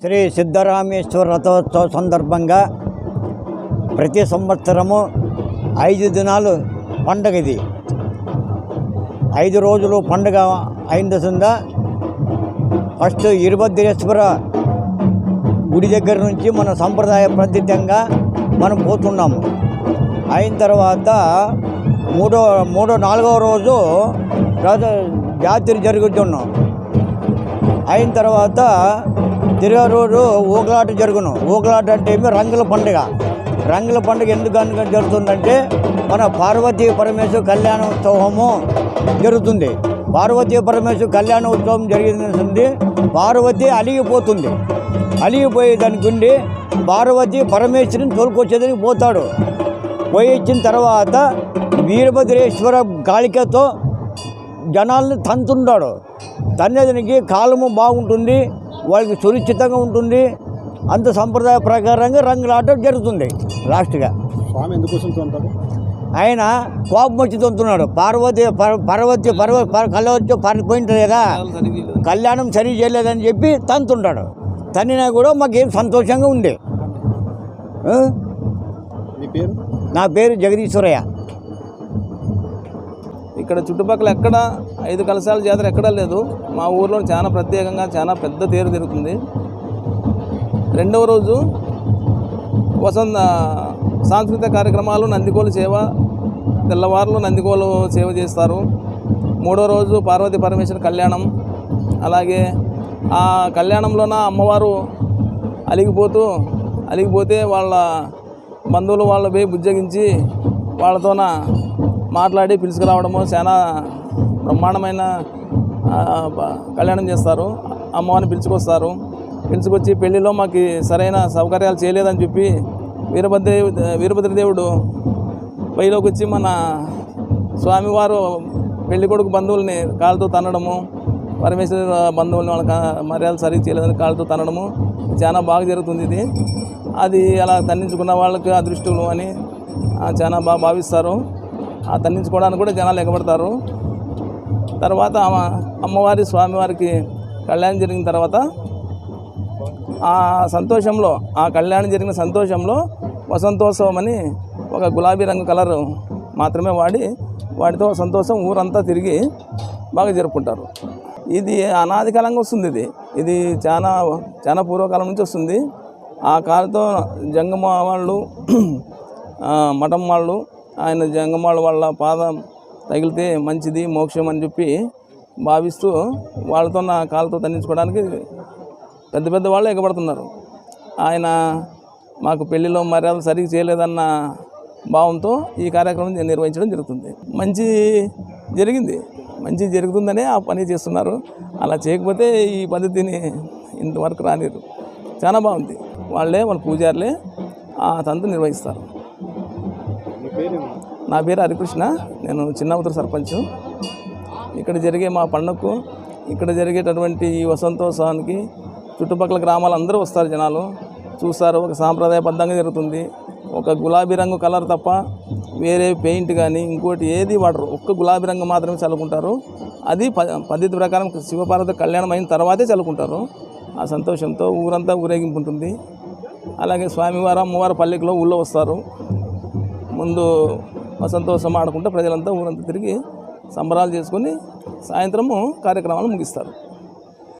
శ్రీ సిద్ధరామేశ్వర రథోత్సవ సందర్భంగా ప్రతి సంవత్సరము 5 దినాలు పండుగ. ఇది 5 రోజులు పండుగ అయిందా. ఫస్ట్ వీరభద్రేశ్వర గుడి దగ్గర నుంచి మన సంప్రదాయ పద్ధతిగా మనం పోతున్నాము. అయిన తర్వాత నాలుగవ రోజు జాతర జరుగుతున్నాం. అయిన తర్వాత తిరుగు రోజు ఊగలాట జరుగును. ఊగలాట అంటే ఏమి రంగుల పండుగ. రంగుల పండుగ ఎందుకు జరుగుతుందంటే మన పార్వతీ పరమేశ్వర కళ్యాణోత్సవము జరుగుతుంది. పార్వతీ పరమేశ్వర కళ్యాణోత్సవం జరిగింది. పార్వతి అలిగిపోతుంది. అలిగిపోయే దానికి పార్వతీ పరమేశ్వరుని తోలుకొచ్చేదానికి పోతాడు. పోయి ఇచ్చిన తర్వాత వీరభద్రేశ్వర కాళికతో జనాల్ని తంతుంటాడు. తన్నేదానికి కాలము బాగుంటుంది, వాళ్ళకి సురక్షితంగా ఉంటుంది. అంత సంప్రదాయ ప్రకారంగా రంగులాట జరుగుతుంది. లాస్ట్గా స్వామి ఎందుకోసం తొంటారు? ఆయన కోపం వచ్చి తొంతున్నాడు. పార్వతి కళ్ళ పోయింటుంది కదా, కళ్యాణం సరి చేయలేదని చెప్పి తంతుంటాడు. తన్నినా కూడా మాకేం సంతోషంగా ఉంది. నా పేరు జగదీశ్వరయ్య. ఇక్కడ చుట్టుపక్కల ఎక్కడ 5 కలశాల జాతర ఎక్కడా లేదు. మా ఊర్లో చాలా ప్రత్యేకంగా చాలా పెద్ద తేరు తిరుగుతుంది. 2వ రోజు సాంస్కృతిక కార్యక్రమాలు, నందికోలు సేవ, తెల్లవారులు నందికోలు సేవ చేస్తారు. 3వ రోజు పార్వతీ పరమేశ్వర కళ్యాణం. అలాగే ఆ కళ్యాణంలోన అమ్మవారు అలిగిపోతే వాళ్ళ బంధువులు వాళ్ళు పోయి బుజ్జగించి వాళ్ళతోన మాట్లాడి పిలుచుకురావడము చాలా బ్రహ్మాండమైన కళ్యాణం చేస్తారు. అమ్మవారిని పిలుచుకొచ్చి పెళ్లిలో మాకు సరైన సౌకర్యాలు చేయలేదని చెప్పి వీరభద్రదేవుడు పైలోకి వచ్చి మన స్వామివారు పెళ్లి కొడుకు బంధువుల్ని కాళ్ళతో తన్నడము, పరమేశ్వర బంధువుల్ని వాళ్ళ మర్యాదలు సరిగ్గా చేయలేదని కాళ్ళతో తన్నడము చాలా బాగా జరుగుతుంది. ఇది అది అలా తన్నించుకున్న వాళ్ళకి అదృష్టులు అని చాలా బాగా భావిస్తారు. ఆ తన్నించుకోవడానికి కూడా జనాలు ఎగబడతారు. తర్వాత అమ్మవారి స్వామివారికి కళ్యాణం జరిగిన తర్వాత ఆ సంతోషంలో, ఆ కళ్యాణం జరిగిన సంతోషంలో వసంతోత్సవం అని ఒక గులాబీ రంగు కలరు మాత్రమే వాటితో సంతోషం ఊరంతా తిరిగి బాగా జరుపుకుంటారు. ఇది అనాది కాలంగా వస్తుంది. ఇది చాలా పూర్వకాలం నుంచి వస్తుంది. ఆ కాలంతో జంగమ వాళ్ళు, మఠం వాళ్ళు, ఆయన జంగమాళ్ళ వాళ్ళ పాదం తగిలితే మంచిది, మోక్షం అని చెప్పి భావిస్తూ వాళ్ళతో నా కాళ్ళతో తన్నించుకోవడానికి పెద్ద వాళ్ళు ఎగబడుతున్నారు. ఆయన మాకు పెళ్లిలో మర్యాదలు సరిగ్గా చేయలేదన్న భావంతో ఈ కార్యక్రమం నిర్వహించడం జరుగుతుంది. మంచి జరుగుతుందనే ఆ పని చేస్తున్నారు. అలా చేయకపోతే ఈ పద్ధతిని ఇంతవరకు రానిరు. చాలా బాగుంది. వాళ్ళ పూజారులే ఆ తంతు నిర్వహిస్తారు. నా పేరు హరికృష్ణ. నేను చిన్నవతూరు సర్పంచ్. ఇక్కడ జరిగే మా పండుగకు, ఇక్కడ జరిగేటటువంటి ఈ వసంతోత్సవానికి చుట్టుపక్కల గ్రామాలు అందరూ వస్తారు. జనాలు చూస్తారు. ఒక సాంప్రదాయబద్ధంగా జరుగుతుంది. ఒక గులాబీ రంగు కలర్ తప్ప వేరే పెయింట్ కానీ ఇంకోటి ఏది వాడరు. ఒక్క గులాబీ రంగు మాత్రమే చల్లుకుంటారు. అది పద్ధతి ప్రకారం శివపార్వతి కళ్యాణం అయిన తర్వాతే చల్లుకుంటారు. ఆ సంతోషంతో ఊరంతా ఊరేగింపు ఉంటుంది. అలాగే స్వామివారు అమ్మవారు పల్లెకులో ఊళ్ళో వస్తారు. ముందు వసంతోత్సవం ఆడుకుంటే ప్రజలంతా ఊరంతా తిరిగి సంబరాలు చేసుకొని సాయంత్రము కార్యక్రమాలు ముగిస్తారు.